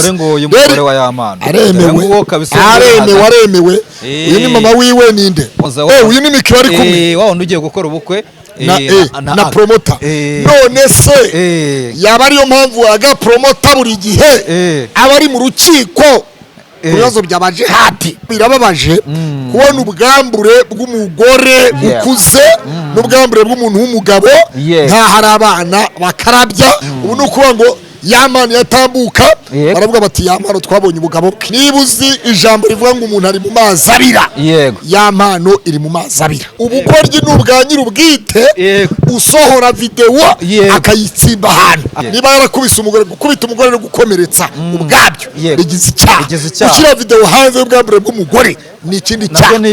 ngo uyu mugore wa Yamana aremewe uyu ni mama wiwe ninde uyu ni Miki bari kumwe wa ugiye gukora ubukwe na promoter none se yaba ariyo mpamvu aga promoter buri gihe abari mu rukiko kubibazo byabaje hati birababaje kubona ubwambure bw'umugore ukuze n'ubwambure bw'umuntu w'umugabo nta hari abana bakarabya ubu nukuba ngo Yamana yatambuka baravuga bati Yamana twabonye ubugabo nibuzi ijambo rivuga ngo umuntu ari mu mazi abira Yamana iri mu mazi abira ubukoryi n'ubwanyira ubwite usohora video akayitsimba hano niba yarakubise umugore gukubita umugore no gukomeretsa ubwabyo bigize icyaha ukira video hanze y'ubwambure bw'umugore ni ikindi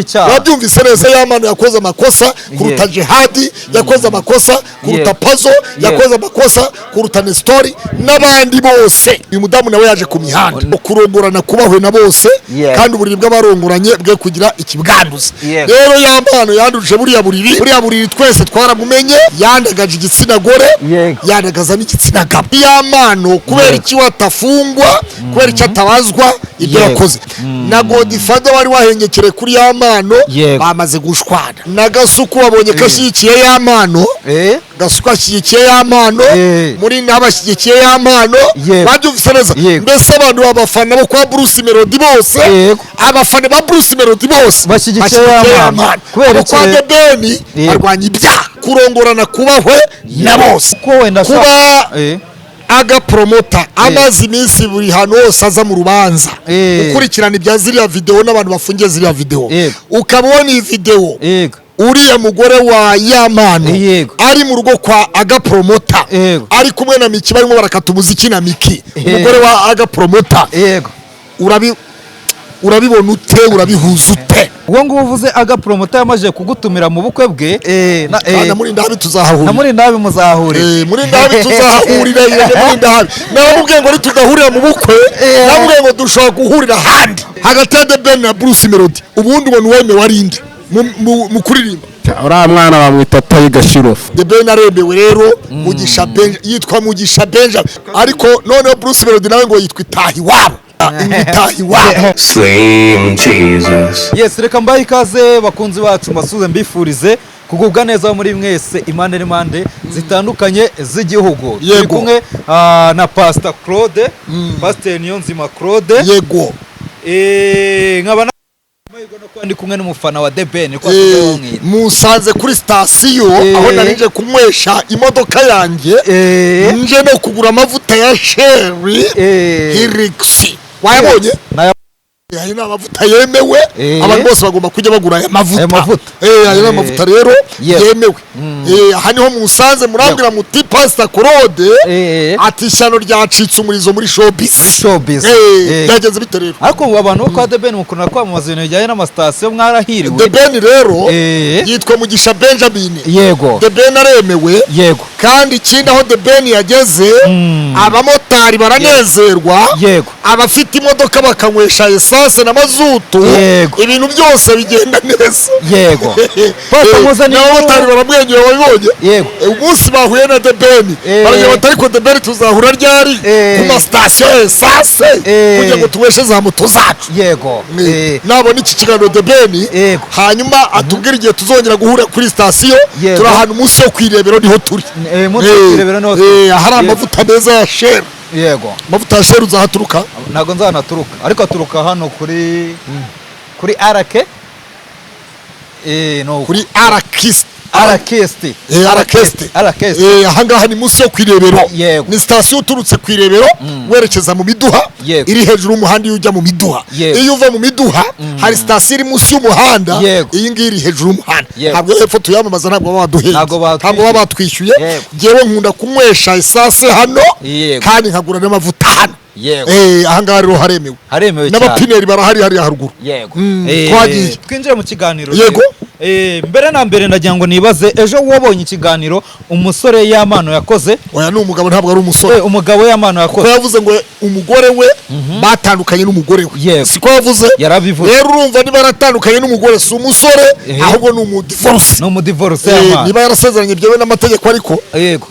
cyaha wabyumvise neza Yamana yakoze amakosa kuruta Jihadi yakoze amakosa kuruta Pazo yakoze amakosa kuruta Nestori n'abandi bose uyu mudamu nawe yaje ku mihanda kurongorana kubahwe na bose kandi uburiri bw'abarongoranye bwe kugira ikibwanduza rero Yamana yanduje buriya buriri twese twaramumenye yandagaje igitsina gore yandagaza n'igitsina gabo Yamana kubera iki watafungwa kubera iki atabazwa ibyo yakoze na Godfather wari wahengekere kuri Yamana bamaze gushwana na Gasuku wabonye kashikiye Yamana Gasuku ashikiye Yamana muri nabashikiye Yamana babyumvise neza mbese abantu babafana bo kwa Bruce Melody bose abafana ba Bruce Melody bose bashikiye Yamana kubera kwa Debeni arwanya ibyaha kurongorana kubahwe na bose kuba aga promoter amazi iminsi buri hano hose aza mu rubanza ukurikirana ibya ziriya video n'abantu bafungiye ziriya video ukabona iyi video uriya mugore wa Yamana ari mu rugo kwa aga promoter ari kumwe na Miki barimo barakata umuziki na Miki umugore wa aga promoter urabibona ute urabihuza ute uwo ngo uvuze aga promoter yamaje kugutumira mu bukwe bwe na muri ndabi tuzahahurira na muri ndabi muzahurira muri ndabi tuzahahurira muri ndabi namubwiye ngo tudahurira mu bukwe namubwiye ngo dushobora guhurira handi hagati ya Deben na Bruce Melody ubundi ubona weme warinde mu kuririmba uriya mwana bamwita Tayi Gashirofu Deben aremewe rero Mugisha Benja yitwa Mugisha Benja ariko noneho Bruce Melody nawe ngo yitwa Itahiwabo Slim Jesus. Yes, reka mbaye ikaze bakunzi bacu mbasuze mbifurize kugubwa neza muri mwese impande n'imande zitandukanye z'igihugu turi kumwe na Pastor Claude Pastor Niyonzima Claude yego nkaba no kwandi kumwe n'umufana wa Deben ko musanze kuri station aho narinje kumwesha imodoka yanjye nje no kugura amavuta ya Sherry Hirixi wayabonye yayi n'amavuta yemewe abantu bose bagomba kujya bagura aya mavuta ayo n'amavuta rero yemewe aha niho musanze murambira muti Pastor Claude ati shano ryacitse umurizo muri showbiz byageze bite rero ariko abantu kwa Deben mukuna kwamamaza ibintu bijyanye n'amastation mwarahiriwe Deben rero yitwa Mugisha Benjamin yego Deben aremewe yego kandi ikindi aho Deben yageze abamotari baranezerwa abafite imodoka bakanywesha essence na mazutu ibintu byose bigenda neza yego abamotari baramwenyura wabibonye umunsi bahuye na Deben baragira bati ariko Deben tuzahura ryari ku mastation essence kugira ngo tuweshe za moto zacu nabona iki kiganiro Deben hanyuma atubwira igihe tuzongera guhura kuri station turi ahantu munsi yo kwirebero niho turi hari amavuta meza ya Sherry amavuta ya Sherry uzahaturuka ntago nzanaturuka ariko aturuka hano kuri Arake no kuri Arakesti ahangaha ni munsi yo kwirebero ni station uturutse kwirebero werekeza mu Miduha iri hejuru y'umuhanda iyo ujya mu Miduha iyo uva mu Miduha hari station iri munsi y'umuhanda iyi ngiyi iri hejuru y'umuhanda ntabwo hepfo tuyamamaza ntabwo baduheye ntabwo baba batwishyuye ngewe nkunda kunywesha essence hano kandi nkagura n'amavuta hano ahangaha rero haremewe n'abapineri barahari hari haruguru twagiye twinjire mu kiganiro mbere na mbere ndagira ngo nibaze ejo wabonye ikiganiro umusore Yamana yakoze oya ni umugabo ntabwo ari umusore umugabo Yamana yakoze yavuze ngo umugore we batandukanye n'umugore we siko yavuze rero urumva niba yaratandukanye n'umugore si umusore ahubwo ni umudivorce Yamana niba yarasezeranye byewe n'amategeko ariko yego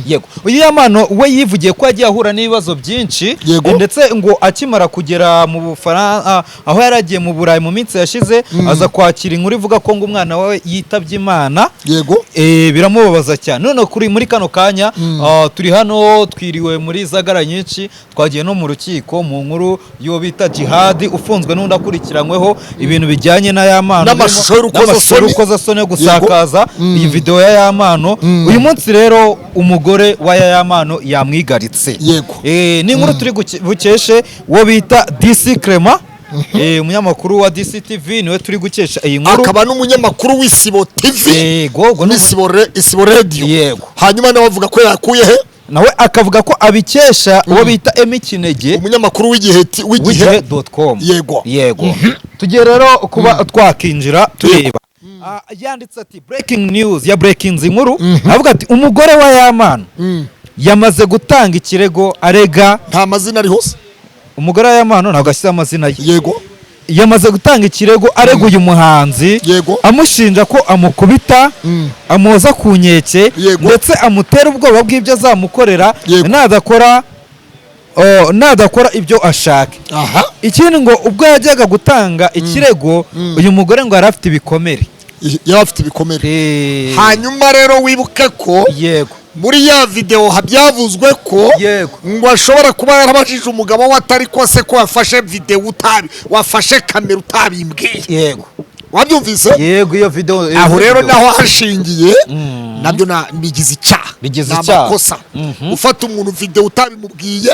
yego uyu Yamano we yivugiye ko yagiye ahura n'ibibazo byinshi ndetse ngo akimara kugera mu Bufaransa aho yaragiye mu Burayi mu minsi yashize aza kwakira inkuru ivuga ko ngo umwana wawe yitabye Imana yego biramubabaza cyane none kuri muri kano kanya turi hano twiriwe muri zagara nyinshi twagiye no mu rukiko mu nkuru yo bita Jihad ufunzwe n'undi akurikiranyweho ibintu bijyanye na Yamano n'amashusho y'urukozasoni yo gusakaza iyi video ya Yamano uyu munsi rero umugore wa Yamano yamwigaritse yego ni inkuru turi bukeshe wo bita DC Clement umunyamakuru wa DCTV niwe turi gukesha iyi nkuru akaba n'umunyamakuru w'Isibo TV yego n'Isibo Radio yego hanyuma nawe avuga ko yakuye he nawe akavuga ko abikesha uwo bita Emi Kinege umunyamakuru w'igihe.com yego tugiye rero kuba twakinjira tureba yanditse ati breaking news ya breaking inkuru avuga ati umugore wa Yamano yamaze gutanga ikirego arega nta mazina ari hose umugore wa Yamano ntabwo ashyize amazina ye yego yamaze gutanga ikirego areguye umuhanzi amushinja ko amukubita amoza ku nkeke ndetse amutera ubwoba bw'ibyo azamukorera nadakora ibyo ashaka ikindi ngo ubwo yajyaga gutanga ikirego uyu mugore ngo yari afite ibikomere hanyuma rero wibuke ko yego muri ya video byavuzwe ko ngo ashobora kuba yarabajije umugabo we atari ko se ko wafashe video wafashe kamera utabimbwiye yego wabyumvise yego iyo video aho rero naho hashingiye nabyo bigize icyaha n'amakosa ufata umuntu video utabimubwiye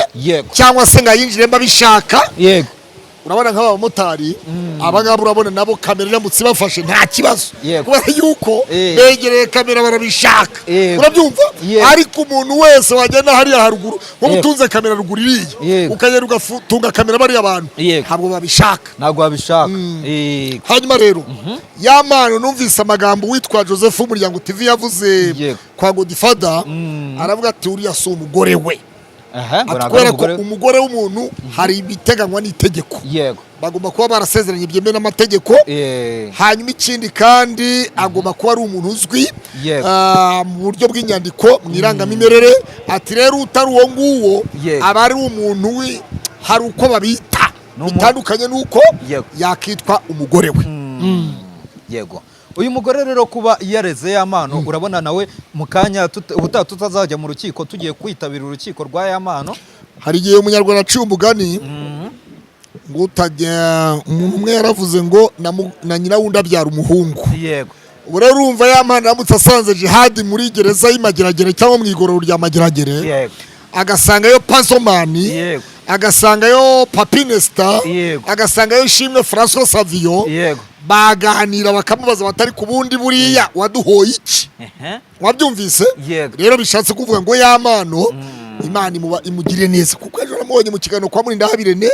cyangwa se ngayinjiremo abishaka yego urabona nk'abamotari abangaba urabona nabo kamera iramutse bafashe nta kibazo kubera yuko begereye kamera barabishaka urabyumva ariko umuntu wese wagenda hariya haruguru nko gutunze kamera ruguru iriya ukagenda ugatunga kamera bariya abantu ntabwo babishaka hanyuma rero Yamano numvise amagambo witwa Joseph Umuryango TV yavuze kwa Godfather aravuga ati uriya si umugore we kubera ko umugore w'umuntu hari ibiteganywa n'itegeko bagomba kuba barasezeranye byemewe n'amategeko hanyuma ikindi kandi agomba kuba ari umuntu uzwi mu buryo bw'inyandiko mu irangamimerere ati rero utari uwo nguwo aba ari umuntu hari uko babita bitandukanye n'uko yakitwa umugore we yego uyu mugore rero kuba yareze Yamano urabona nawe mu kanya tutazajya mu rukiko tugiye kwitabira urukiko rwa Yamano hari igihe umunyarwanda aciye umugani ngo utajya umuntu umwe yaravuze ngo na nyina wundi abyara umuhungu yego ubu rero urumva Yamano aramutse asanze Jihad muri gereza y'Imageragere cyangwa mu igororo rya Mageragere agasangayo Pazomani agasangayo Papinesta agasangayo Shimwe François Savio baganira bakamubaza batari ku bundi buriya waduhoye iki wabyumvise rero bishatse kuvuga ngo Yamano Imana imugire neza kuko ejo namubonye mu kiganiro kwa Murindahabirene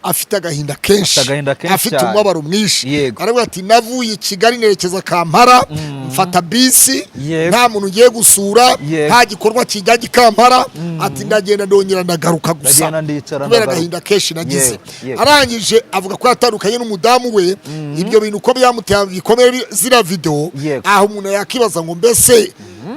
afite agahinda kenshi afite umubabaro mwinshi aravuga ati navuye Kigali nerekeza Kampala mfata bisi nta muntu ngiye gusura nta gikorwa kijya Kampala ati ndagenda ndongera ndagaruka gusa kubera agahinda kenshi nagize arangije avuga ko yatandukanye n'umudamu we ibyo bintu uko byamuteye bikomeye zira video aho umuntu yakibaza ngo mbese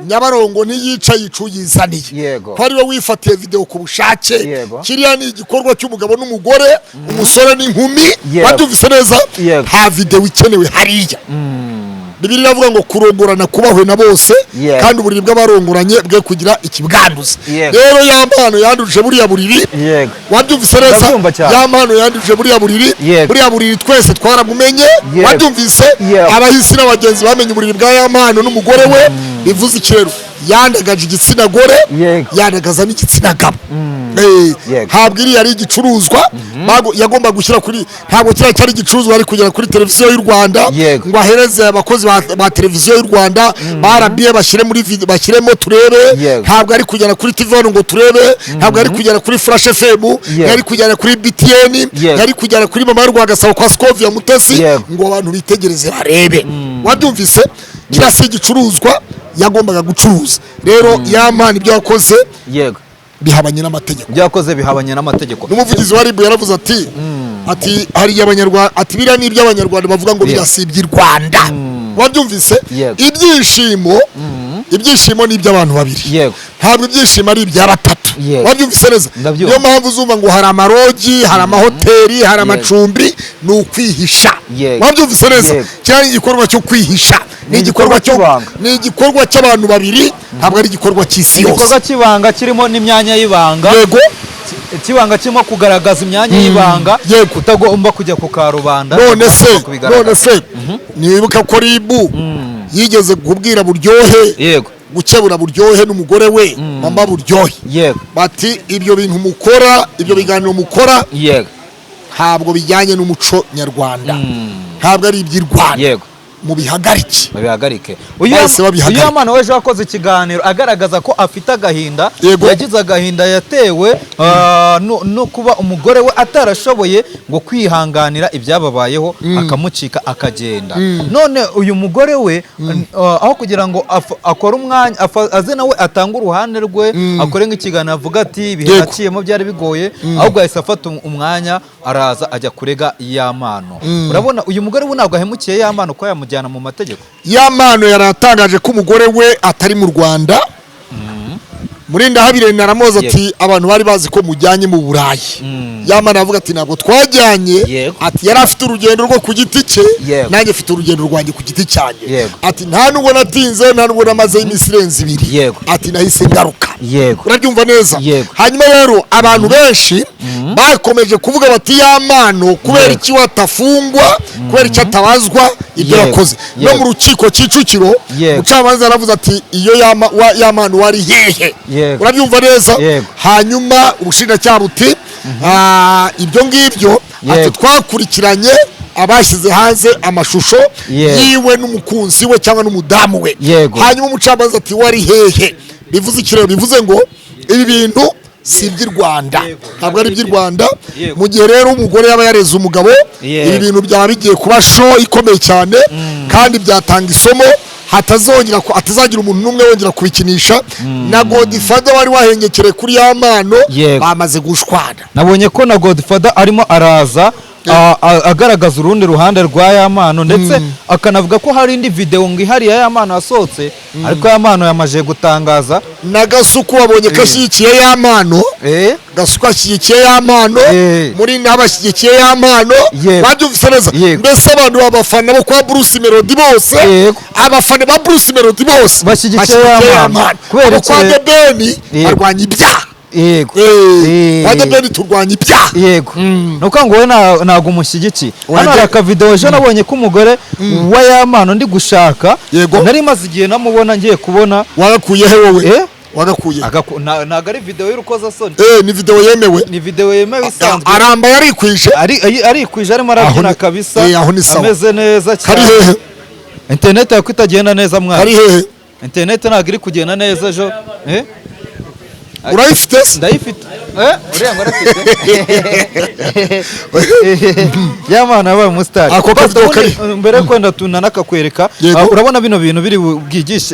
Nyabarongo ntiyica yicuyizaniye ko ari we wifatiye video ku bushake kiriya ni igikorwa cy'umugabo n'umugore umusore n'inkumi wabyumvise neza nta video ikenewe hariya Bibiliya iravuga ngo kurongorana kubahwe na bose kandi uburiri bw'abarongoranye bwe kugira ikibwanduza rero Yamano yanduje buriya buriri wabyumvise neza Yamano yanduje buriya buriri twese twaramumenye wabyumvise abahisi n'abagenzi bamenye uburiri bwa Yamano n'umugore we bivuze ikirero yandagaje igitsina gore yandagaza n'igitsina gabo ntabwo iri yari igicuruzwa yagomba gushyira kuri ntabwo kiriya cyari igicuruzwa ari kugera kuri televiziyo y'u Rwanda ngo ahereze abakozi ba televiziyo y'u Rwanda barabiye bashyiremo turebe ntabwo ari kugera kuri TV ngo turebe ntabwo ari kugera kuri Flash FM yari kugera kuri BTN yari kugera kuri Mama y'u Rwagasabo kwa Scovia Mutesi ngo abantu bitegereze barebe wabyumvise kiriya si igicuruzwa yagombaga gucuruza rero Yamano ibyo yakoze bihabanye n'amategeko n'umuvugizi wa RIB yaravuze ati hari abanyarwanda ati biriya ni iby'abanyarwanda bavuga ngo birasibye i Rwanda wabyumvise ibyishimo ibyishimo ni iby'abantu babiri yego ntabwo ibyishimo ari ibya batatu wabyumvise neza niyo mpamvu uzumva ngo hari amarogi hari amahoteli hari amacumbi ni ukwihisha wabyumvise neza cyangwa igikorwa cyo kwihisha ni igikorwa cy'abantu babiri ntabwo ari igikorwa cy'isi yose igikorwa cy'ibanga kirimo n'imyanya y'ibanga yego kibanga kirimo kugaragaza imyanya y'ibanga utagomba kujya ku karubanda none se nibuka ko ribu yigeze kubwira Buryohe yego gukebura Buryohe n'umugore we mama Buryohe yego bati ibyo bintu mukora ibyo biganiro mukora yego ntabwo bijyanye n'umuco nyarwanda ntabwo ari iby'i Rwanda yego mubihagarike uyu Yamana weje wakoze ikiganiro agaragaza ko afite agahinda yagize agahinda yatewe no kuba umugore we atarashoboye ngo kwihanganira ibyababayeho akamucika akagenda none uyu mugore we aho kugira ngo akore umwanya aze nawe atanga uruhande rwe akore nk'ikiganiro avuga ati ibihe naciyemo byari bigoye ahubwo yahise afata umwanya araza ajya kurega Yamano urabona uyu mugore we ntabwo ahemukiye Yamano ko yamujyana mu mategeko Yamano yaratangaje ko umugore we atari mu Rwanda muri Ndahabire naramoza ati abantu bari bazi ko mujyanye mu Burayi Yamano avuga ati ntabwo twajyanye ati yari afite urugendo rwo ku giti cye nanjye afite urugendo rwanjye ku giti cyanjye ati nta nubwo natinze nta nubwo namaze iminsi irenze ibiri ati nahise ngaruka urabyumva neza hanyuma rero abantu benshi bakomeje kuvuga bati Yamano kubera iki watafungwa kubera iki atabazwa ibyo yakoze no mu rukiko Kicukiro umucamanza yaravuze ati iyo Yamano wari hehe urabyumva neza hanyuma ubushinjacyaha buti ibyo ngibyo ati twakurikiranye abashyize hanze amashusho yiwe n'umukunzi we cyangwa n'umudamu we hanyuma umucamanza ati wari hehe bivuze ikirero bivuze ngo ibi bintu si iby'i Rwanda ntabwo ari iby'i Rwanda mu gihe rero umugore yaba yareze umugabo ibi bintu byaba bigiye kuba show ikomeye cyane kandi byatanga isomo hatazagira umuntu n'umwe wongera kubikinisha na Godfather wari wahengekereye kuri Yamano bamaze gushwana nabonye ko na Godfather arimo araza agaragaza urundi ruhande rwa Yamano ndetse akanavuga ko hari indi video ngo ihari ya Yamano yasohotse ariko Yamano yamaje gutangaza na Gasuku wabonye kashyikiye Yamano Gasuku ashyikiye Yamano muri n'abashyikiye Yamano babyumvise neza mbese abantu babafana bo kwa Bruce Melody bose abafana ba Bruce Melody bose bashyigikiye Yamano kubera kwa Debeni arwanya ibyaha yego wajya bene turwanya ibyaha yego nuko ngo we ntago umushyigikiye hano hari akavideo ejo nabonye ko umugore wa Yamano ndi gushaka nari maze igihe namubona ngiye kubona wagakuye he wowe wagakuye ntago ari video y'urukozasoni ni video yemewe ni video yemewe isanzwe aramba yarikwije arikwije arimo arabyina kabisa ameze neza cyane kari hehe internet yakwitagenda neza mwana kari hehe internet ntago iri kugenda neza ejo urayifite ndayifite urenga arafite Yamano yabaye umusitari mbere kwenda tunanakakwereka urabona bino bintu biri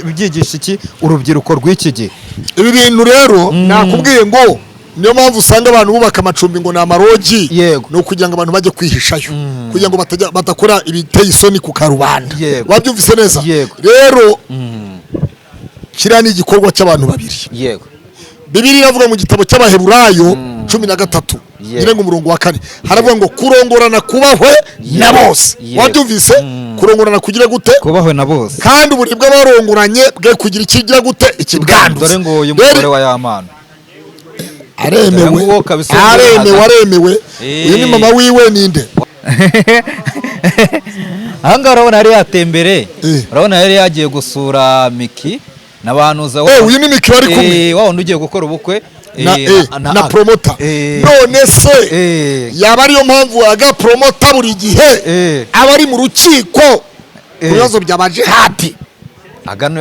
byigisha iki urubyiruko rw'iki gihe ibi bintu rero nakubwiye ngo niyo mpamvu usanga abantu bubaka amacumbi ngo ni amarogi ni ukugira ngo abantu bajye kwihishayo kugira ngo badakora ibiteye isoni ku karubanda wabyumvise neza rero kiriya ni igikorwa cy'abantu babiri Bibiliya iravuga mu gitabo cy'Abaheburayo 13 nyirengo umurongo wa 4 haravuga ngo kurongorana kubahwe na bose wabyumvise kurongorana kugira gute kubahwe na bose kandi uburibwa barongoranye bwe kugira ikigira gute ikibwanduza dore ngo uyu mugore wa Yamano aremewe uyu ni mama wiwe ninde ahanga urabona yari yatembere urabona yari yagiye gusura Miki nabanuza uyu ni Miki bari kumwe wa wundi ugiye gukora ubukwe na promoter none se yaba ariyo mpamvu aga promoter buri gihe abari mu rukiko ibibazo byabaje hati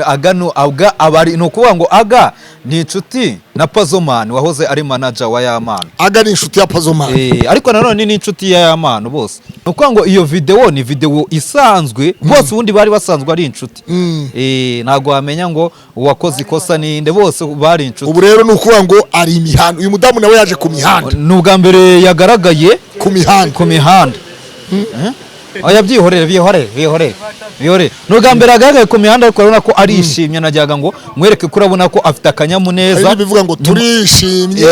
agano abari no kuvuga ngo aga ni inshuti na Pazomani wahoze ari manager wa Yamano aga ni inshuti ya Pazomani ariko nanone ni inshuti ya Yamano bose no kuvuga ngo iyo video ni video isanzwe bose ubundi bari basanzwe ari inshuti ntago wamenya ngo uwakoze ikosa ninde bose bari inshuti ubu rero nukuvuga ngo ari imihanda uyu mudamu nawe yaje ku mihanda n'ubwa mbere yagaragaye ku mihanda oya byihorere n'ubwa mbere agaragaye ku mihanda ariko urabona ko arishimye najyaga ngo mwereke ko urabona ko afite akanyamuneza bivuga ngo turishimye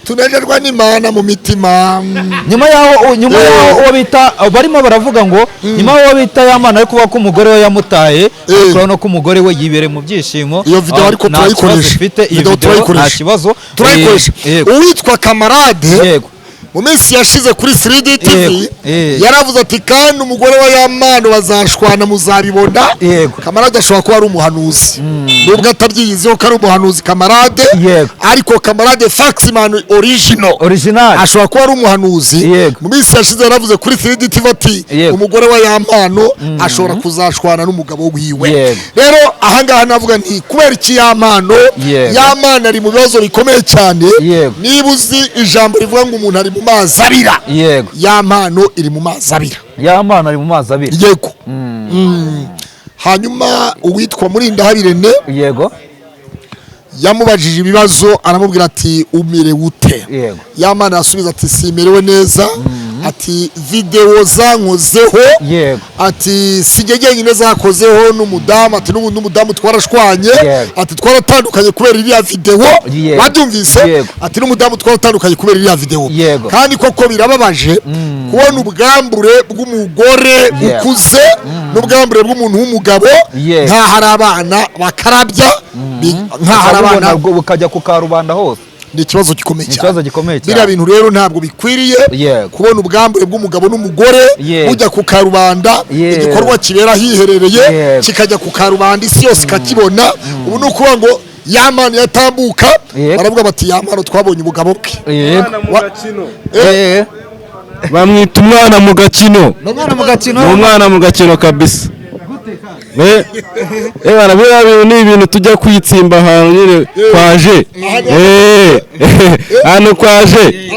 tunejejwe n'Imana mu mitima. nyuma yaho bita barimo baravuga ngo nyuma yaho bita Yamana ariko kuba ko umugore we yamutaye urabona ko umugore we yibere mu byishimo. Iyo video ariko turayikoresha nta kibazo turayikoresha. Uwitwa Kamarade yego mu minsi yashize kuri 3D TV yaravuze ati kandi umugore wa Yamana bazashwana muzabibona. Kamarade ashobora kuba ari umuhanuzi nubwo atabyiyizeho ko ari umuhanuzi Kamarade ariko Kamarade Faxman original ashobora kuba ari umuhanuzi. Mu minsi yashize yaravuze kuri 3D TV ati umugore wa Yamana ashobora kuzashwana n'umugabo wiwe. Rero ahangaha navuga nti kubera iki Yamana ari mu bibazo bikomeye cyane. Niba uzi ijambo rivuga ngo umuntu ari mu mazi abira Yamana iri mu mazi abira. Yamana ari mu mazi abira yego. Hanyuma uwitwa Murindahabirene yego yamubajije ibibazo aramubwira ati umire ute. Yamana asubiza ati simerewe neza. Ati video zankozeho ati sijye nyine zakozeho n'umudamu ati n'umudamu twarashwanye ati twaratandukanye kubera iriya video babyumvise ati n'umudamu twaratandukanye kubera iriya video kandi koko birababaje kubona ubwambure bw'umugore ukuze n'ubwambure bw'umuntu w'umugabo nta hari abana bakarabya nta hari abana bukajya ku karubanda hose. Ni ikibazo gikomeye cyane. Biriya bintu rero ntabwo bikwiriye kubona ubwambure bw'umugabo n'umugore bujya ku karubanda igikorwa kibera hiherereye kikajya ku karubanda isi yose ikakibona. Ubu ni ukuvuga ngo Yamana yatambuka baravuga bati Yamana twabonye ubugabo bwe. Bamwita umwana mu gakino. Umwana mu gakino kabisa. Biriya ni ibintu tujya kwitsimba ahantu nyine kwaje. Hano kwaje.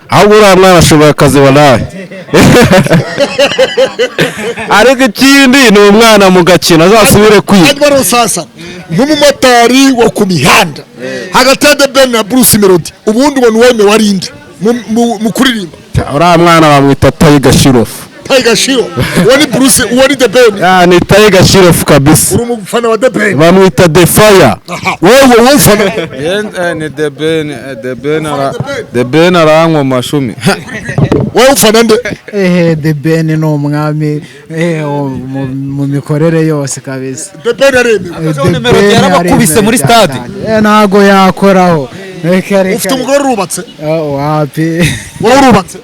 Ahubwo uriya mwana ashobora akazi waraye. Ariko ikindi ni umwana mu gakino azasubire kwiga. Sasa nk'umumotari wo ku mihanda hagati ya The Ben na Bruce Melody ubundi ubona uweme warinde mu kuririmba. Uriya mwana bamwita Tiger Shirof. Tiger Shiro wani Bruce wani The Ben ni Tiger Shirof kabisa. Uri umufana wa The Ben bamwita The Fire. Wewe ufana ni The Ben arangwa mashumi. Wewe ufana nde? The Ben ni umwami mu mikorere yose kabisa. The Ben areme yarabakubise muri stade ntago yakoraho. Ufite umugore urubatse? Wapi wowe urubatse?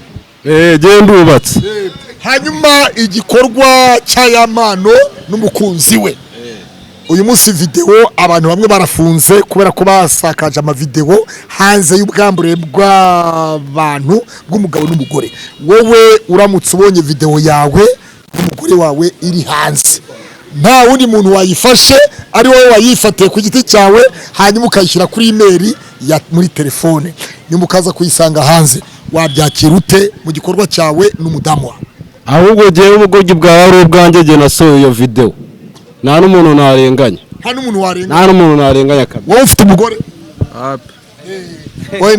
Genda ubatse. Hanyuma igikorwa cya Yamana n'umukunzi we uyu munsi video abantu bamwe barafunze kubera ko basakaje amavideo hanze y'ubwambure bw'abantu bw'umugabo n'umugore. Wowe uramutse ubonye video yawe n'umugore wawe iri hanze nta wundi muntu wayifashe ari wowe wayifatiye ku giti cyawe hanyuma ukayishyira kuri email ya muri telefone nyuma ukaza kuyisanga hanze wabyakira ute mu gikorwa cyawe n'umudamu wawe? Ahubwo jewe ubugoryi bwawe ari ubwanjye nasohoye iyo video nta n'umuntu narenganya. Nta n'umuntu narenganya kabisa. Wowe ufite umugore? Wowe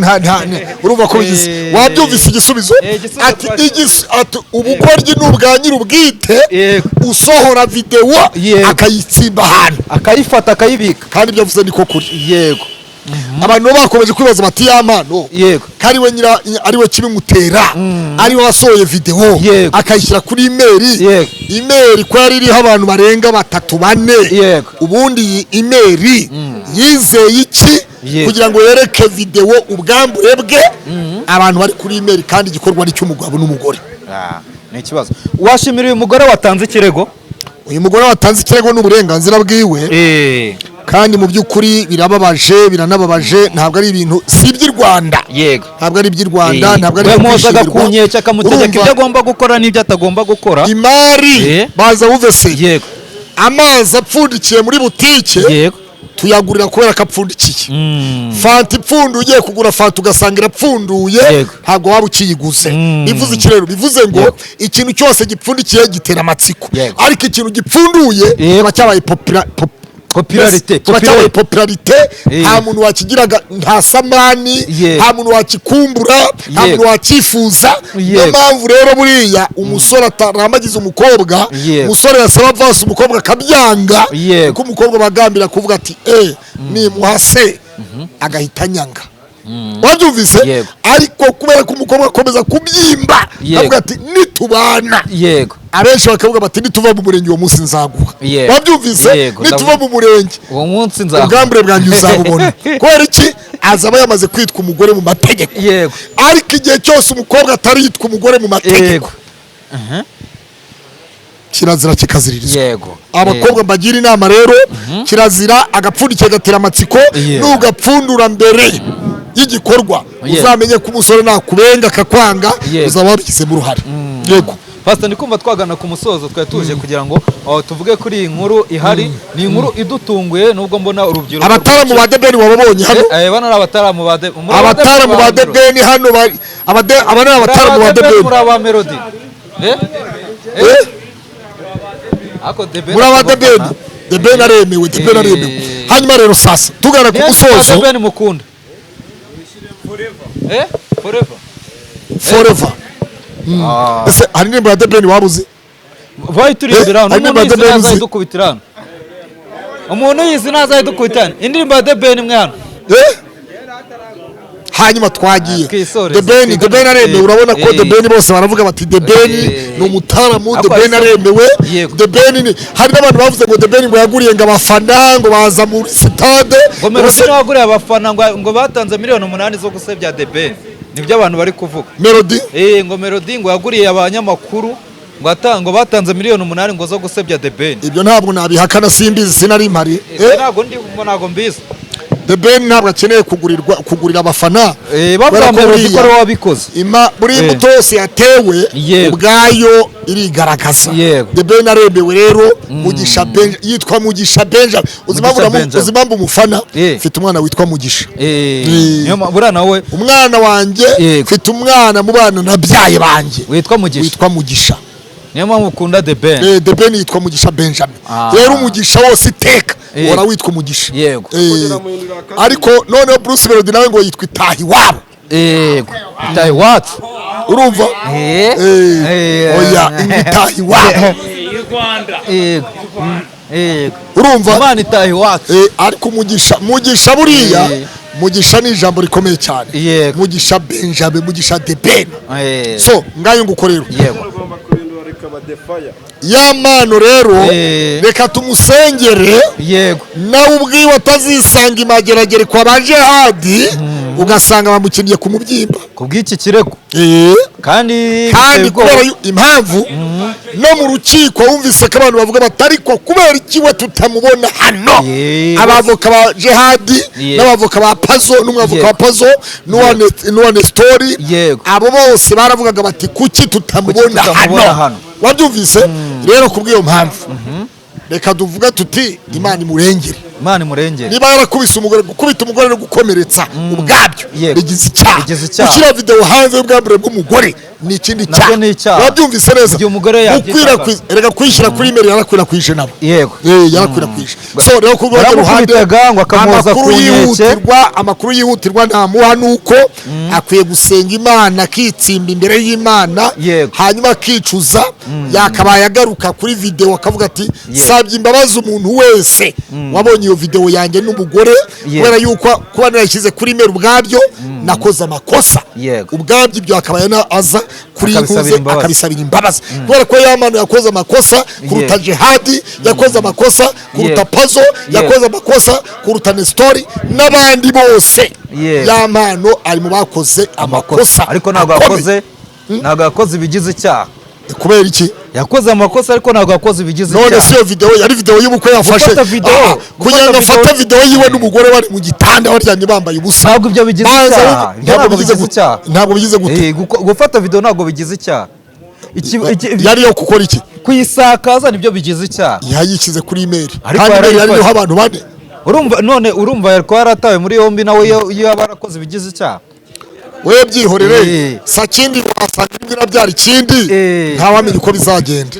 urumva ko bigize wabyumvise igisubizo ati ubugoryi n'ubwa nyir'ubwite usohora video akayitsimba ahantu akayifata akayibika kandi ibyo avuze niko kuri. Yego. Abantu bakomeje kwibaza bati Yamana kari we nyira ari we kibimutera ari we wasohoye video akayishyira kuri email ko yari iriho abantu barenga 3-4 ubundi email yizeye iki kugira ngo yereke video ubwambure bwe abantu bari kuri email kandi igikorwa ari cy'umugabo n'umugore. Ni ikibazo. Washimira uyu mugore watanze ikirego? Uyu mugore watanze ikirego n'uburenganzira bwiwe kandi mu by'ukuri biranababaje ntabwo ari ibintu si iby'i Rwanda. Ntabwo ari iby'i Rwanda ntabwo ari mwozaga kunyeka kamutegeka ibyo agomba gukora n'ibyo atagomba gukora. Imari baza wuvese amazi apfundikiye muri butike tuyagurira kubera kapfundikiye. Fanta ipfunduye ugiye kugura fanta ugasanga irapfunduye ntabwo waba ukiyiguze. Bivuze ikirero bivuze ngo ikintu cyose gipfundikiye gitera amatsiko ariko ikintu gipfunduye kiba cyabaye kiba cyabaye popularite nta muntu wakigiraga nta samani nta muntu wakikumbura nta muntu wakifuza niyo mpamvu rero buriya umusore atarambagiza umukobwa umusore yasaba avance umukobwa akabyanga kuko umukobwa bagambira kuvuga ati nimuhase agahita nyanga wabyumvise ariko kubera ko umukobwa akomeza kubyimba avuga ati nitubana abenshi bakavuga bati nituva mu murenge uwo munsi nzaguha wabyumvise nituva mu murenge uwo munsi nzaguha ubwambure bwanjye uzabubona kubera iki azaba yamaze kwitwa umugore mu mategeko ariko igihe cyose umukobwa atari yitwa umugore mu mategeko kirazira kikaziririzwa abakobwa mbagira inama rero kirazira agapfundikiye gatera amatsiko n'ugapfundura mbere y'igikorwa uzamenye ko umusore nakubenga akakwanga uzaba wabigizemo uruhare yego Pastor ndikumva twagana ku musozo twari tuje kugira ngo tuvuge kuri iyi nkuru ihari ni inkuru idutunguye nubwo mbona urubyiruko abataramu ba debeni wababonye hano bano ari abataramu ba debeni abataramu ba debeni hano abana abataramu ba debeni muri aba melody muri aba debeni aremewe debeni aremewe hanyuma rero sasa tugana ku musozo debeni mukunda forever ese hari nimba ya debeni wabuze vayi turindira umuntu yizi nazayidukubitira hano umuntu yizi nazayidukubitira hano indirimbo ya debeni mwe hano hanyuma twagiye debeni aremewe urabona ko debeni bose baravuga bati debeni ni umutaramu debeni aremewe debeni hari n'abantu bavuze ngo debeni ngo yaguriye ngo abafana ngo baza muri sitade ngo Melody waguriye abafana ngo batanze miliyoni 8 zo gusebya debeni nibyo abantu bari kuvuga Melody ngo Melody ngo yaguriye abanyamakuru ngo batanze miliyoni 8 ngo zo gusebya debeni ibyo ntabwo nabihakana simbizi sinari mpari ntabwo mbizi debeni ntabwo akeneye kugurira abafana bavuga Melody ko wabikoze buri imbuto yose yatewe ubwayo irigaragaza debeni aremewe rero Mugisha yitwa Mugisha Benjamin uzimambu umufana mfite umwana witwa Mugisha umwana wanjye mfite umwana mu bana nabyaye banjye witwa Mugisha niyo mpamvu ukunda debeni debeni yitwa Mugisha Benjamin rero umugisha wose iteka ora witwa Mugisha ariko noneho Bruce Melody nawe ngo yitwa Itahiwabo Itahiwabo urumva oya Itahiwabo urumva Imana Itahiwabo ariko Mugisha buriya Mugisha ni ijambo rikomeye cyane Mugisha Benjamin Mugisha debeni so ngayo ngukorero ya mano rero reka tumusengere nawe ubwiwe atazisanga imageragere kwa ba Jihadi ugasanga bamukeneye ku mubyimba kubw'iki kirego kandi kubera impamvu no mu rukiko wumvise ko abantu bavuga batari ko kubera ikiwe tutamubona hano abavoka ba Jihadi n'abavoka ba Pazo n'umwavoka wa Pazo n'uwa Nestori abo bose baravugaga bati kuki tutamubona hano wabyumvise rero kubw'iyo mpamvu reka tuvuga tuti Imana imurengere niba yarakubise umugore gukubita umugore no gukomeretsa ubwabyo bigize icyaha gushyira video hanze y'ubwambure bw'umugore ni ikindi cyaha wabyumvise neza gukwirakwiza reka kwishyira kuri email yarakwirakwije nabo yarakwirakwije so rero ku rwego ruhande amakuru yihutirwa ntamuha nuko akwiye gusenga Imana akitsimba imbere y'Imana hanyuma akicuza yakabaye agaruka kuri video akavuga ati sabye imbabazi umuntu wese wabonye iyo video yanjye n'umugore kubera yuko kuba narashyize kuri email ubwabyo nakoze amakosa ubwabyo ibyo akabaye aza kuri intuze akabisabira imbabazi kubera ko Yamano yakoze amakosa kuruta Jihadi yakoze amakosa kuruta Pazo yakoze amakosa kuruta Nestori n'abandi bose Yamano ari mu bakoze amakosa ariko ntabwo yakoze ibigize icyaha kubera iki yakoze amakosa ariko ntabwo yakoze ibigize icyaha none se video yari video y'ubukwe yafashe kugira ngo afate video yiwe n'umugore bari mu gitanda baryamye bambaye ubusa ntabwo ibyo bigize icyaha ntabwo bigize gute gufata video ntabwo bigize icyaha yari yo gukora iki kuyisakaza nibyo bigize icyaha yayishyize kuri email kandi yariho abantu bane urumva yariko yaratawe muri yombi nawe iyo yaba yarakoze ibigize icyaha we byihorere Sakindi wasanga imbyina byari ikindi ntawamenya uko bizagenda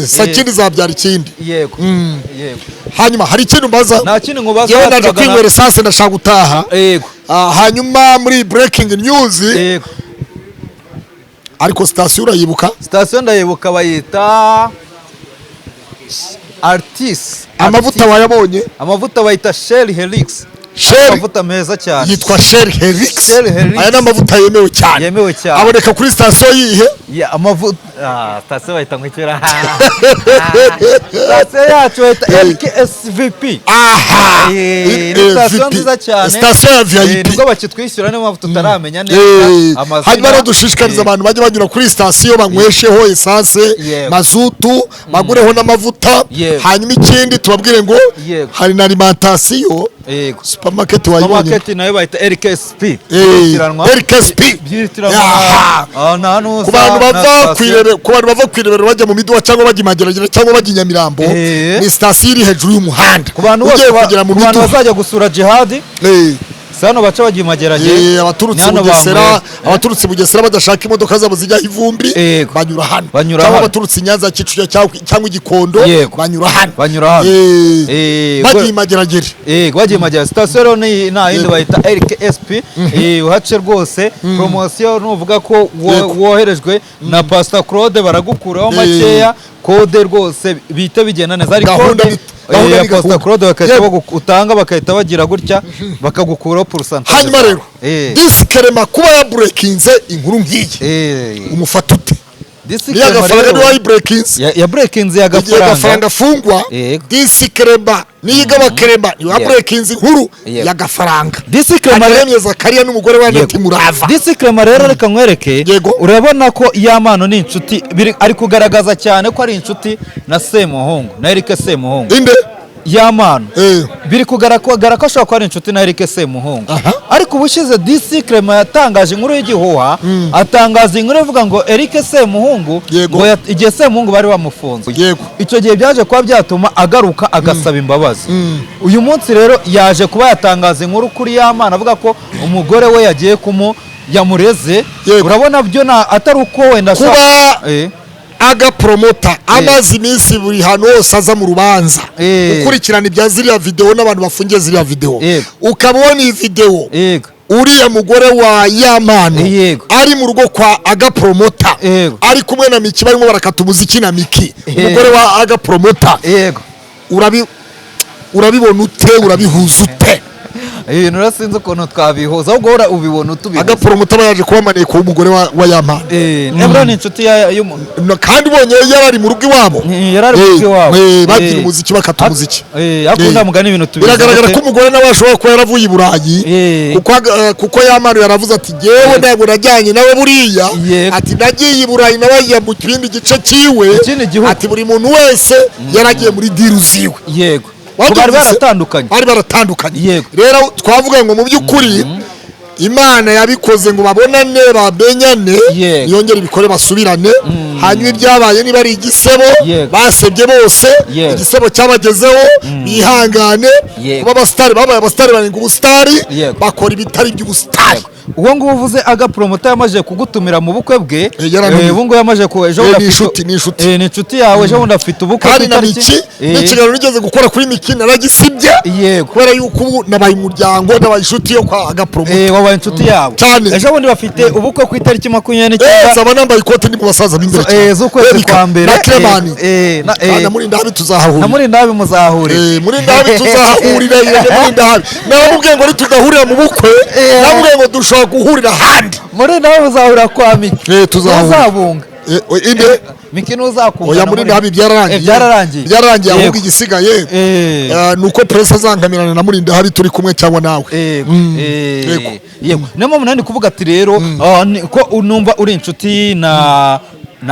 Sakindi zabyara ikindi yego hanyuma hari ikintu mbaza nta kintu nkubaza yewe naje kwinywera sase ndashaka gutaha yego hanyuma muri breaking news yego ariko station urayibuka ndayibuka bayita Artis amavuta wayabonye amavuta bayita Shell Helix amavuta meza cyane yitwa Shell Helix aya n'amavuta yemewe cyane aboneka kuri station yihe ya amavuta station bayita ngwikira station yacu bayita LKSVP station nziza cyane station ya VIP nibwo bakitwishyura niyo mpamvu tutaramenya neza amazina hanyuma rero dushishikariza abantu bajye banyura kuri station banywesheho essence mazutu bagureho n'amavuta hanyuma ikindi tubabwire ngo hari na alimentation supermarket wayibonye supermarket nayo bayita LKSP LKSP ku bantu bava kwirebera bajya mu miduha cyangwa bajya Imageragere cyangwa bajya Nyamirambo ni station iri hejuru y'umuhanda ku bantu bazajya gusura Jihad sano baca bagiye Imageragere abaturutse Bugesera badashaka imodoka zabo zijya ivumbi banyura hano cyangwa abaturutse Nyanza Kicukiro cyangwa Igikondo banyura hano bagiye Imageragere bagiye Imageragere station na yindi bayita LKSP uhace rwose promotion nuvuga ko woherejwe na Pastor Claude baragukuraho makeya kode rwose bita bigenda neza ariko Pastor Claude bakahita utanga bakahita bagira gutya bakagukuraho pourcentage hanyuma rero diskrema kuba ya breakinze inkuru ngiye umufata ute ya breakinze yagafaranga fungwa diskrema niyiga bakrema ya breakinze inkuru yagafaranga diskrema remyeza kariya n'umugore wa Neti Murava diskrema rero reka nkwereke urabona ko yamano ni inshuti ari kugaragaza cyane ko ari inshuti na Semuhungu na Eric Semuhungu inde yamano biri kugaragara ko ashobora kuba ari inshuti na Eric Semuhungu ariko ubushize diskrema yatangaje inkuru y'igihuha atangaza inkuru ivuga ngo Eric Semuhungu ngo igihe Semuhungu bari bamufunze icyo gihe byaje kuba byatuma agaruka agasaba imbabazi uyu munsi rero yaje kuba yatangaza inkuru kuri yamana avuga ko umugore we yagiye yamureze urabona byo atari uko wenda aga promota amazi iminsi buri hano hose aza mu rubanza ukurikirana ibya ziriya video n'abantu bafungiye ziriya video ukabona iyi video uriya mugore wa yamano ari mu rugo kwa aga promota ari kumwe na Miki barimo barakata umuziki na Miki umugore wa aga promota urabibona ute urabihuza ute ibintu rasinze ukuntu twabihoza ahubwo hora ubibona utubihoza agapromoter bayaje kuba maneko umugore wa yamana nebra ni inshuti kandi bonye yarari mu rugo iwabo yarari mu rugo iwabo bagira umuziki bakata umuziki akunda mugani ibintu tubizi biragaragara ko umugore nawe ashobora kuba yaravuye i Burayi kuko yamana yaravuze ati jewe ntabwo najyanye nawe buriya ati nagiye i Burayi nawe ya mu kindi gice kiwe ati buri muntu wese yaragiye muri diru ziwe yego bari baratandukanye rero twavuga ngo mu by'ukuri Imana yabikoze ngo babonane bamenyane yongera ibikore basubirane hanyuma ibyabaye niba ari igisebo basebye bose igisebo cyabagezeho bihangane kuba abastari babaye abastari barenga ubustari bakora ibitari by'ubustari uwo nguwo uvuze aga promoter yamaje kugutumira mu bukwe bwe ubu ngo yamaje ko ejo ni inshuti yawe ejo bundi afite ubukwe kandi na Miki n'ikiganiro nigeze gukora kuri Miki naragisibye kubera yuko ubu nabaye umuryango nabaye inshuti yo kwa aga promoter wabaye inshuti yabo ejo bundi bafite ubukwe ku itariki 29 zaba nambaye ikote ndi mu basaza b'imbere z'ukwezi kwa mbere na Clemani na muri ndabi tuzahahurira na muri ndabi muzahurira muri ndabi tuzahahurira muri ndabi nabubwiye ngo tudahurira mu bukwe nabubwiye ngo dushobora guhurira handi muri ndabi muzahurira kwa Miki tuzabunga inde Miki nuzakumva oya muri ndabi byararangiye ahubwo igisigaye nuko press azangamirana na muri ndabi turi kumwe cyangwa nawe yego nemo munani kuvuga ati rero ko unumva uri inshuti na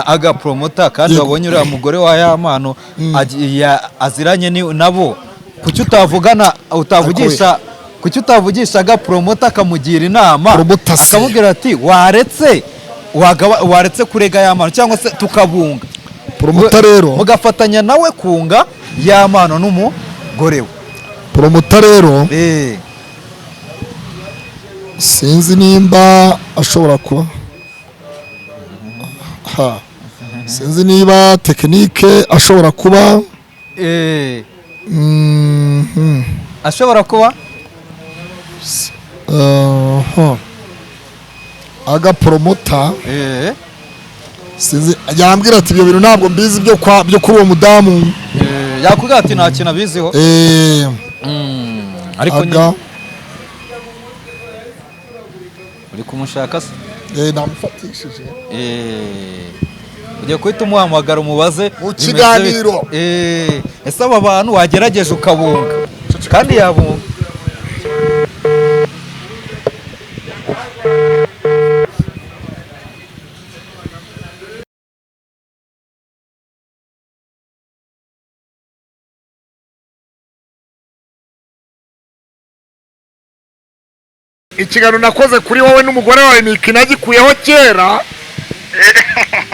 aga promoter kandi wabonye uriya mugore wa yamano aziranye nabo kuki utavugana utavugisha aga promoter akamugira inama akamubwira ati waretse kurega yamano cyangwa se tukabunga promoter rero mugafatanya nawe kunga yamano n'umugore we promoter rero sinzi nimba ashobora kuba sinzi niba tekinike ashobora kuba ashobora kuba agapromota sinzi yambwira ati ibyo bintu ntabwo mbizi byo kuri uwo mudamu yakubwira ati nta kintu abiziho ariko uri kumushaka se namufatishije ugiye guhita umuhamagara umubaze mu kiganiro ese aba bantu wagerageje ukabunga kandi yabunga ikiganiro nakoze kuri wowe n'umugore wawe Miki nagikuyeho kera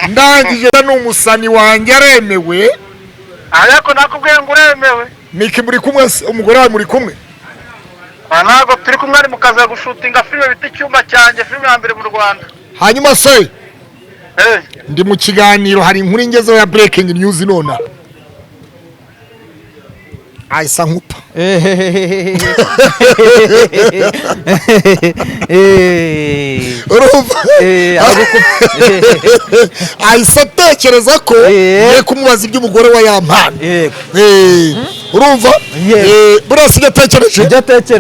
ndangije n'umusani wanjye aremewe ariko nakubwiye ngo uremewe Miki muri kumwe umugore wawe muri kumwe ntabwo turi kumwe ari mu kazi yo gushutinga filime bita icyumba cyanjye filime ya mbere mu Rwanda hanyuma se ndi mu kiganiro hari inkuru ingezeho ya breaking news nona ayisa nkupa ayisa atekereza ko ngiye kumubaza iby'umugore wa yampana urumva burasi ibyo atekereje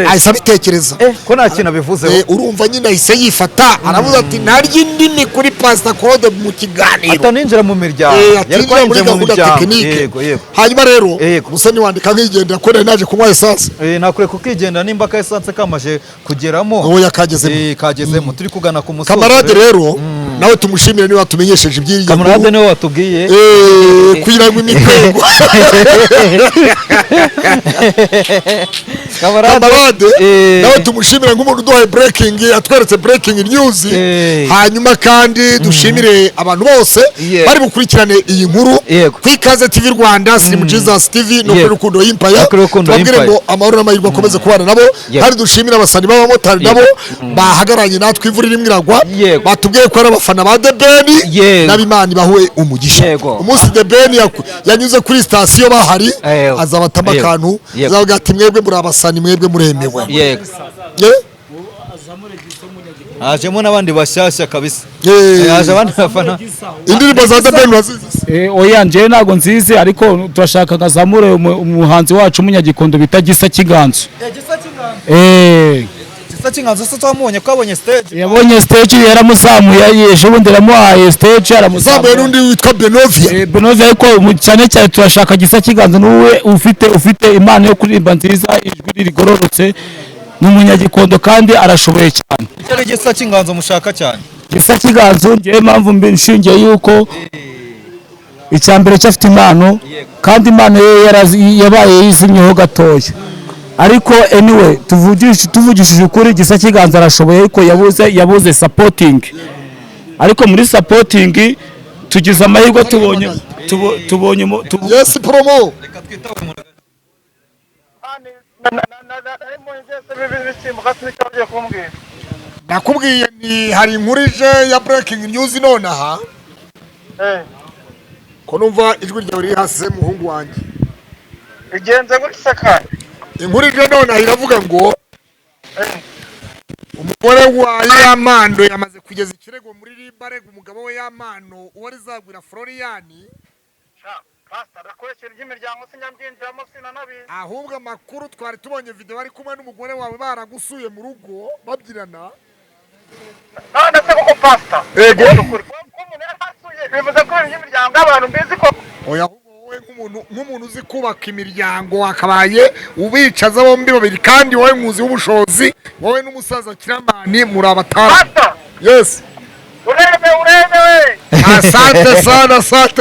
ayisa abitekereza ko nta kintu abivuzeho urumva nyine ahise yifata aravuze ati narya indimi kuri Pastor Claude mu kiganiro ataninjira mu miryango yari kwinjira muri gahunda tekinike hanyuma rero musani wandika nk'igendera ko naje kunywa esanse nakure kukigendera nimba ka esanse kamaje kugeramo oya kagezemo turi kugana ku musozi kamarade rero nawe tumushimire niba tumenyesheje iby'iyi kamarade niwe watubwiye kugira ngo imikwego kamarade nawe tumushimire nk'umuntu uduhaye breaking atweretse breaking news hanyuma kandi dushimire abantu bose bari bukurikirane iyi nkuru ku Ikaze TV Rwanda Slim Jesus TV no kuri Rukundo Empire twabwire ngo amahoro n'amahirwe akomeze kubana nabo kandi dushimire abasani b'abamotari nabo bahagaranye natwe imvura irimo iragwa batubwiye ko ari abafana ba The Ben n'abimana bahuye umugisha umunsi The Ben yanyuze kuri station bahari azabatama akantu azavuga ati mwebwe muri abasani mwebwe muremewe hajemo n'abandi bashyashya kabisa haje abandi bafana indirimbo za The Ben wazize oya njyewe ntabwo nzize ariko turashaka kazamure umuhanzi wacu umunyagikondo bita Gisa Kiganzo Gisa Kiganzo se twamubonye ko abonye stage yabonye stage yaramuzamuye yeje ubundi ramuhaye stage aramuzamuye n'undi witwa Benovia ariko cyane cyane turashaka Gisa Kiganzo n'uwe ufite impano yo kuririmba nziza ijwi rigororotse n'umunyagikondo kandi arashoboye cyane cyari Gisa Kiganzo mushaka cyane Gisa Kiganzo ngiye mpamvu mbishingiye yuko icyambere cyafite impano kandi impano ye yabaye yizimyeho gatoya ariko anyway tuvugishije ukuri Gisa Kiganzo arashoboye ariko yabuze supporting ariko muri supporting tugize amahirwe tubonye yes promo nakubwiye ni hari inkuru ije ya breaking news nonaha ko numva ijwi ryawe riri hasi muhungu wanjye igenze gutya kandi inkuru ije nonaha iravuga ngo umugore wa Yamando yamaze kugeza ikirego muri Rimbarega umugabo we Yamano uwo rizagwira Floriani Pastor akoresheje iby'imiryango sinyambyinjiramo sinanabizi ahubwo amakuru twari tubonye video bari kumwe n'umugore wawe baragusuye mu rugo babyirana none se koko Pastor ego umuntu yarasuye bivuze ko iby'imiryango abantu mbizi ko oya wowe nk'umuntu uzi kubaka imiryango akabaye ubicaza bombi babiri kandi wowe nkuzi w'ubushozi wowe n'umusaza Kiramani muri abatara yes uremewe asante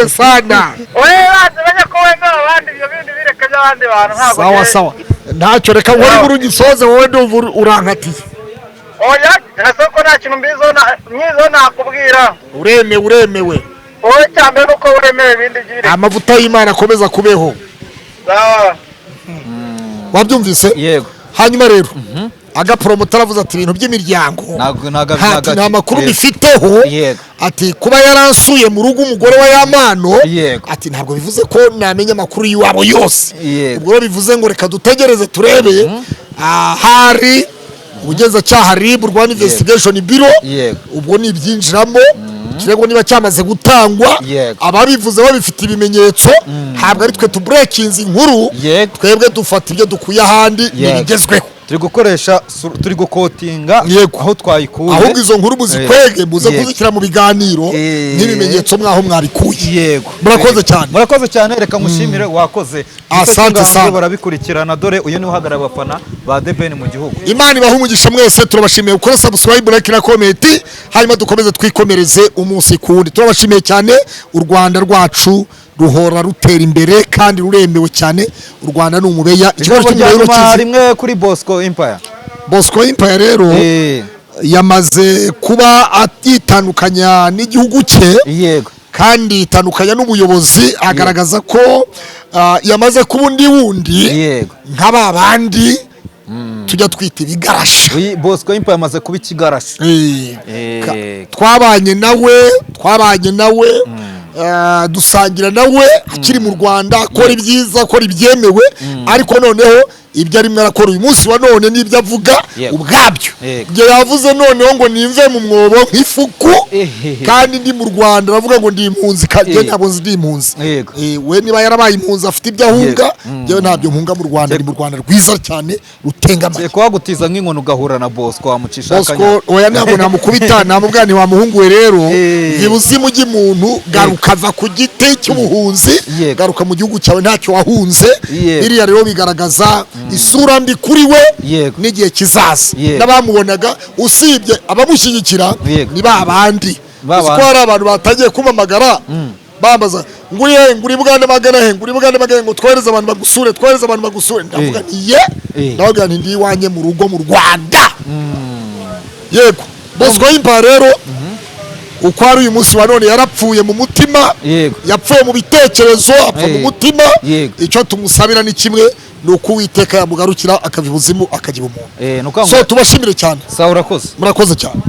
sana wewe bazanye ko wenda abandi ibyo bindi bireka by'abandi bantu ntabwo sawa ntacyo reka ngo uri gisoze wowe ndumva urankatiye oya nasoko nta kintu myizo nakubwira uremewe wowe cyambe nuko uremewe ibindi by'ibireka amavuta y'Imana akomeza kubeho sawa wabyumvise yego hanyuma rero agapromota aravuze ati ibintu by'imiryango nta makuru bifiteho. Ati kuba yaransuye mu rugo umugore wa Yamano, ati ntabwo bivuze ko namenya amakuru y'iwabo yose. Ubwo bivuze ngo reka dutegereze turebe hari ubugenzacyaha RIB Rwanda Investigation Bureau, ubwo nibyinjiramo kirego niba cyamaze gutangwa, ababivuze babifite ibimenyetso, ntabwo ari twe tubrekinze inkuru, twebwe dufata ibyo dukuye ahandi n'ibigezweho. turi gukotinga aho twayikuye, ahubwo izo nkuru muzikwege muze kuzishyira mu biganiro n'ibimenyetso mwaho mwabikuye. murakoze cyane, reka mushimire, wakoze. Asante sana, barabikurikirana, dore uyu ni uhagarara abafana ba The Ben mu gihugu. Imana ibahe umugisha mwese, turabashimiye gukora subscribe, like na comment, hanyuma dukomeze twikomereze umunsi kundi. Turabashimiye cyane, u Rwanda rwacu ruhora rutera imbere kandi ruremewe cyane. U Rwanda ni umubeya. Ikibazo cy'umuriro rimwe kuri Bosco Empire rero yamaze kuba atitandukanya n'igihugu cye, kandi itandukanya n'ubuyobozi, agaragaza ko yamaze kuba undi wundi nk'aba bandi tujya twita ibigarashi. Bosco Empire yamaze kuba ikigarashi. twabanye nawe dusangira nawe akiri mu Rwanda, akora ibyiza, akora ibyemewe, ariko noneho ibyo arimo arakora uyu munsi wa none n'ibyo avuga ubwabyo, ibyo yavuze noneho ngo nimve mu mwobo nk'ifuku, kandi ndi mu Rwanda aravuga ngo ndi impunzi, kandi ntabwo ndi impunzi. We niba yarabaye impunzi afite ibyo ahunga, yewe ntabyo mpunga mu Rwanda, ndi mu Rwanda rwiza cyane rutengamaye. Kwagutiza nk'inkono ugahura na Bosco wamucisha akanya. Bosco oya ntabwo namukubita, namubwira nti wamuhunguwe rero, ntibuzimu ry'umuntu garuka va ku giti cy'ubuhunzi, garuka mu gihugu cyawe ntacyo wahunze. Biriya rero bigaragaza isura mbi kuri we n'igihe kizaza. N'abamubonaga usibye abamushyigikira ni babandi, ko hari abantu batangiye kumamagara bambaza nguri bwana magana ngo twohereze abantu bagusure, ndavuga nti ndavuga nti ndi iwanye mu rugo mu Rwanda. Yego Bosco Empire rero uko ari uyu munsi wa none yarapfuye mu mutima, yapfuye mu bitekerezo, apfa mu mutima. Icyo tumusabira ni kimwe, ni uko Uwiteka yamugarukira akava ibuzimu akajya ibumuntu. So tubashimire cyane, murakoze cyane.